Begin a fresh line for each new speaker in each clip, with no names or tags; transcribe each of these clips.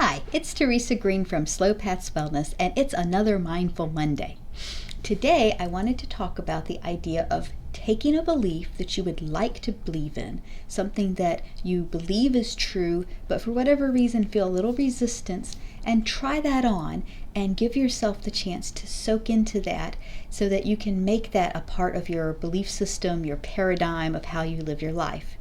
Hi, it's TeresaYGreen from Slow Paths Wellness, and it's another Mindful Monday. Today, I wanted to talk about the idea of taking a belief that you would like to believe in, something that you believe is true, but for whatever reason feel a little resistance, and try that on and give yourself the chance to soak into that so that you can make that a part of your belief system, your paradigm of how you live your life.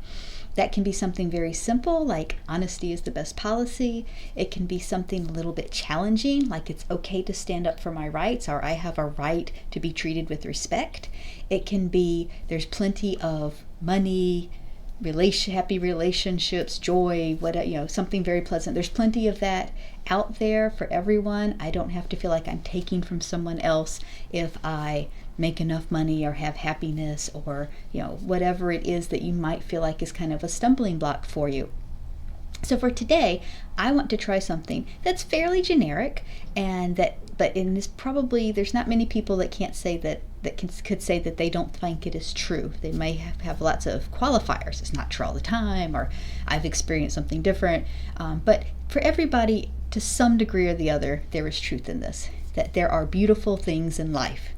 That can be something very simple, like honesty is the best policy. It can be something a little bit challenging, like it's okay to stand up for my rights, or I have a right to be treated with respect. It can be there's plenty of money, happy relationships, joy, something very pleasant. There's plenty of that out there for everyone. I don't have to feel like I'm taking from someone else if I make enough money or have happiness or whatever it is that you might feel like is kind of a stumbling block for you. So for today, I want to try something that's fairly generic, but in this probably there's not many people that can't say could say that they don't think it is true. They may have lots of qualifiers. It's not true all the time, or I've experienced something different. But for everybody, to some degree or the other, there is truth in this, that there are beautiful things in life.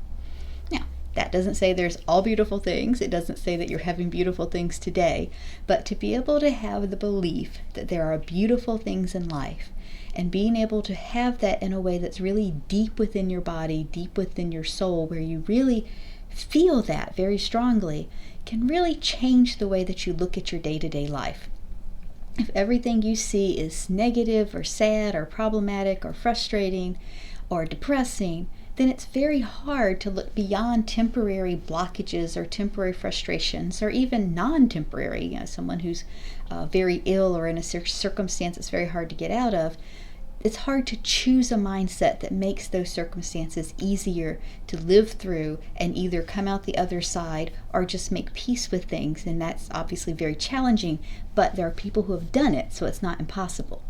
Now, that doesn't say there's all beautiful things. It doesn't say that you're having beautiful things today. But to be able to have the belief that there are beautiful things in life, and being able to have that in a way that's really deep within your body, deep within your soul, where you really feel that very strongly, can really change the way that you look at your day-to-day life. If everything you see is negative or sad or problematic or frustrating or depressing, then it's very hard to look beyond temporary blockages or temporary frustrations, or even non-temporary, someone who's very ill or in a circumstance that's very hard to get out of. It's hard to choose a mindset that makes those circumstances easier to live through and either come out the other side or just make peace with things. And that's obviously very challenging, but there are people who have done it, so it's not impossible.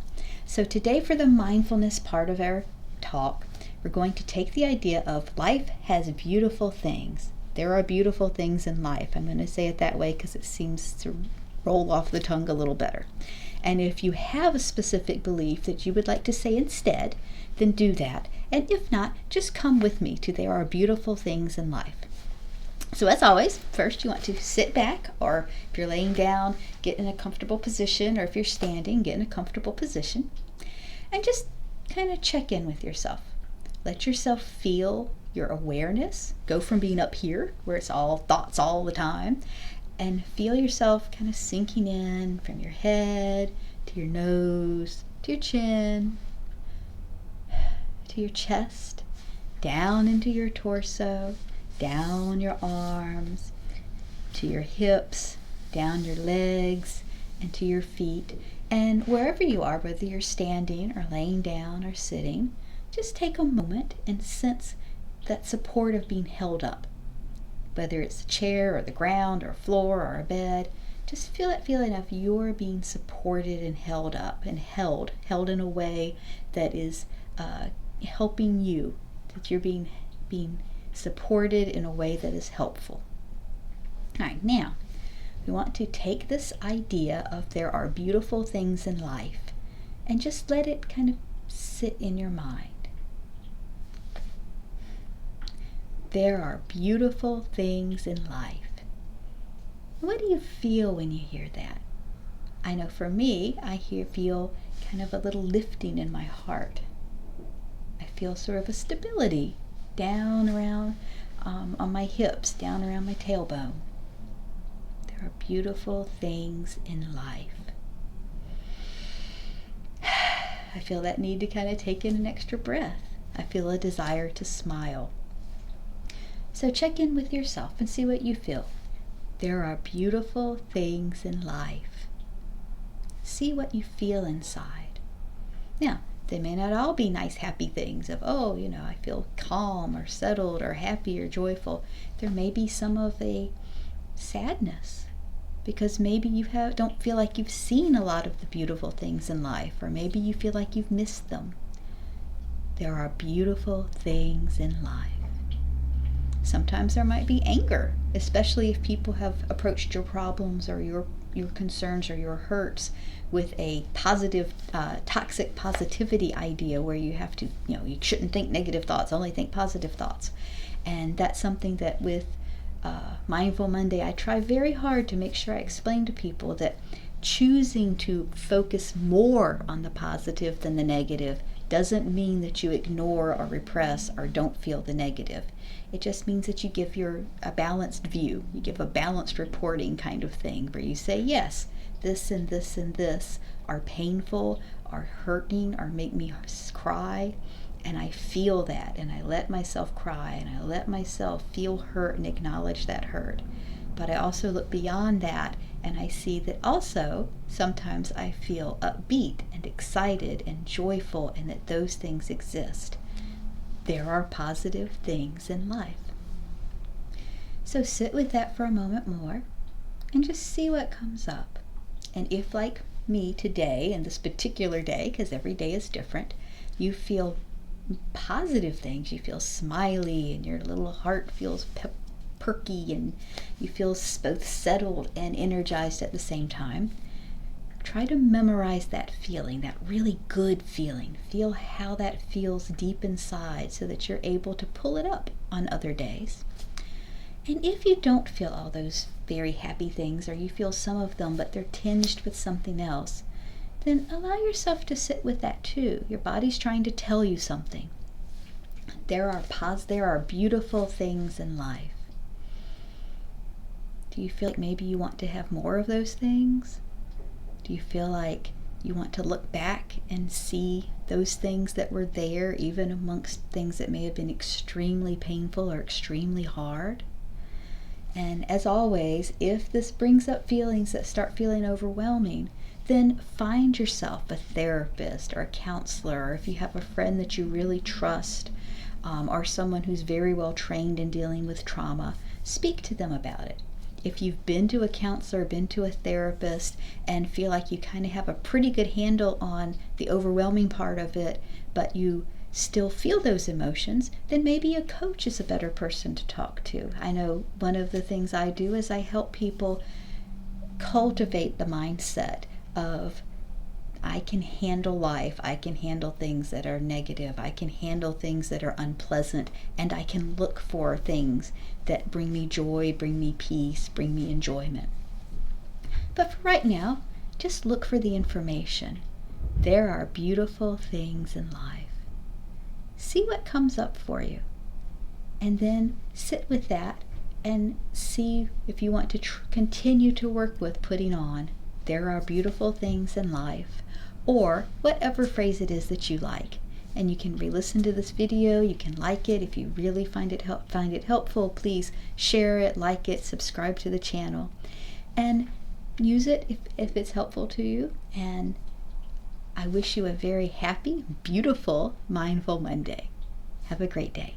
So today, for the mindfulness part of our talk, we're going to take the idea of life has beautiful things. There are beautiful things in life. I'm going to say it that way because it seems to roll off the tongue a little better. And if you have a specific belief that you would like to say instead, then do that. And if not, just come with me to there are beautiful things in life. So as always, first you want to sit back, or if you're laying down, get in a comfortable position, or if you're standing, get in a comfortable position. And just kind of check in with yourself. Let yourself feel your awareness. Go from being up here, where it's all thoughts all the time, and feel yourself kind of sinking in from your head to your nose, to your chin, to your chest, down into your torso, down your arms, to your hips, down your legs, and to your feet. And wherever you are, whether you're standing or laying down or sitting, just take a moment and sense that support of being held up. Whether it's a chair or the ground or a floor or a bed, just feel that feeling of you're being supported and held up and held in a way that is helping you, that you're being supported in a way that is helpful. All right, now we want to take this idea of there are beautiful things in life and just let it kind of sit in your mind. There are beautiful things in life. What do you feel when you hear that? I know for me, I feel kind of a little lifting in my heart. I feel sort of a stability down around on my hips, down around my tailbone. There are beautiful things in life. I feel that need to kind of take in an extra breath. I feel a desire to smile. So check in with yourself and see what you feel. There are beautiful things in life. See what you feel inside. Now, they may not all be nice, happy things of, I feel calm or settled or happy or joyful. There may be some of a sadness because maybe you don't feel like you've seen a lot of the beautiful things in life, or maybe you feel like you've missed them. There are beautiful things in life. Sometimes there might be anger, especially if people have approached your problems or your your concerns or your hurts with a positive, toxic positivity idea where you have to, you shouldn't think negative thoughts, only think positive thoughts. And that's something that with Mindful Monday, I try very hard to make sure I explain to people that choosing to focus more on the positive than the negative doesn't mean that you ignore or repress or don't feel the negative. It just means that you give a balanced view. You give a balanced reporting kind of thing where you say, yes, this and this and this are painful, are hurting, or make me cry, and I feel that, and I let myself cry, and I let myself feel hurt and acknowledge that hurt. But I also look beyond that, and I see that also sometimes I feel upbeat and excited and joyful, and that those things exist. There are positive things in life. So sit with that for a moment more and just see what comes up. And if, like me today, and this particular day, because every day is different, you feel positive things, you feel smiley, and your little heart feels perky, and you feel both settled and energized at the same time, try to memorize that feeling, that really good feeling. Feel how that feels deep inside so that you're able to pull it up on other days. And if you don't feel all those very happy things, or you feel some of them but they're tinged with something else, then allow yourself to sit with that too. Your body's trying to tell you something. There are beautiful things in life. Do you feel like maybe you want to have more of those things? Do you feel like you want to look back and see those things that were there, even amongst things that may have been extremely painful or extremely hard? And as always, if this brings up feelings that start feeling overwhelming, then find yourself a therapist or a counselor, or if you have a friend that you really trust, or someone who's very well trained in dealing with trauma, speak to them about it. If you've been to a counselor, been to a therapist, and feel like you kind of have a pretty good handle on the overwhelming part of it, but you still feel those emotions, then maybe a coach is a better person to talk to. I know one of the things I do is I help people cultivate the mindset of, I can handle life, I can handle things that are negative, I can handle things that are unpleasant, and I can look for things that bring me joy, bring me peace, bring me enjoyment. But for right now, just look for the information. There are beautiful things in life. See what comes up for you, and then sit with that and see if you want to continue to work with putting on "there are beautiful things in life," or whatever phrase it is that you like. And you can re-listen to this video, you can like it. If you really find it helpful, please share it, like it, subscribe to the channel, and use it if it's helpful to you. And I wish you a very happy, beautiful, mindful Monday. Have a great day.